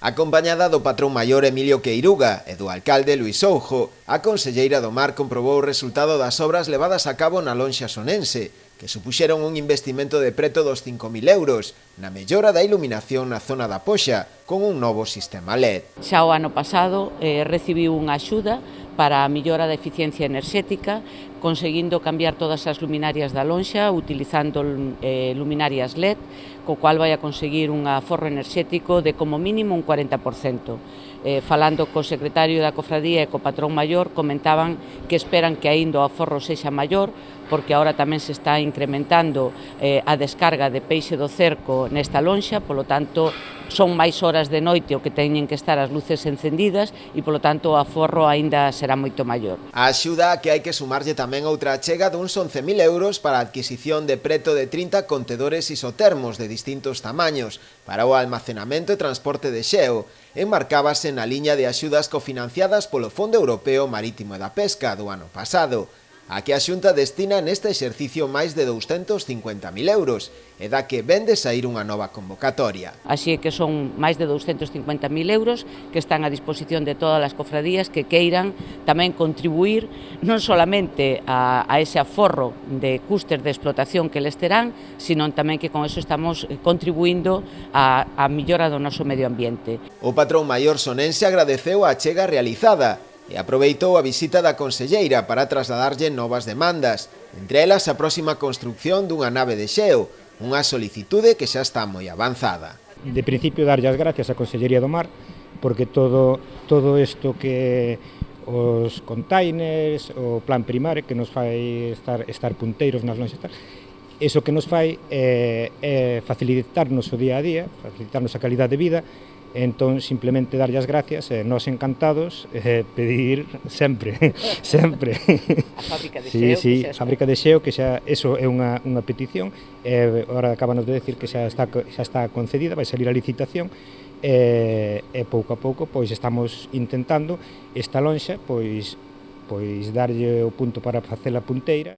Acompañada do patrón maior Emilio Queiruga e do alcalde Luís Soujo, a conselleira do Mar comprobou o resultado das obras levadas a cabo na lonxa sonense, que supuxeron un investimento de preto dos 5.000 euros na mellora da iluminación na zona da Poxa, con un novo sistema LED. Xa o ano pasado recibiu unha axuda para a mellora da eficiencia enerxética, conseguindo cambiar todas as luminarias da lonxa, utilizando luminarias LED, co cual vai a conseguir un aforro enerxético de como mínimo un 40%. Falando co secretario da Cofradía e co patrón maior, comentaban que esperan que aínda o aforro sexa maior, porque agora tamén se está incrementando a descarga de peixe do cerco nesta lonxa, polo tanto son máis horas de noite o que teñen que estar as luces encendidas e polo tanto o aforro aínda será moito maior. A axuda que hai que sumarlle tamén outra achega duns 11.000 euros para a adquisición de preto de 30 contedores isotermos de distintos tamaños para o almacenamento e transporte de xeo, enmarcábase na liña de axudas cofinanciadas polo Fondo Europeo Marítimo e da Pesca do ano pasado, a que a Xunta destina neste exercicio máis de 250.000 euros e da que ven de saír unha nova convocatoria. Así que son máis de 250.000 euros que están a disposición de todas as cofradías que queiran tamén contribuir non solamente a ese aforro de custes de explotación que les terán, sino tamén que con eso estamos contribuindo a mellora do noso medio ambiente. O patrón maior sonense agradeceu a achega realizada e aproveitou a visita da conselleira para trasladarlle novas demandas, entre elas a próxima construcción dunha nave de xeo, unha solicitude que xa está moi avanzada. De principio, darlle as gracias á Consellería do Mar, porque todo isto que os containers, o plan primario que nos fai estar punteiros nas lonxas, iso que nos fai é facilitarnos o día a día, facilitarnos a calidade de vida. Entón, simplemente darlle as gracias, nós encantados, pedir sempre. A fábrica de xeo, sí, a fábrica de xeo, que xa, eso é unha petición, agora acábanos de decir que xa está concedida, vai salir a licitación, e pouco a pouco pois estamos intentando esta lonxa, pois darlle o punto para facela punteira.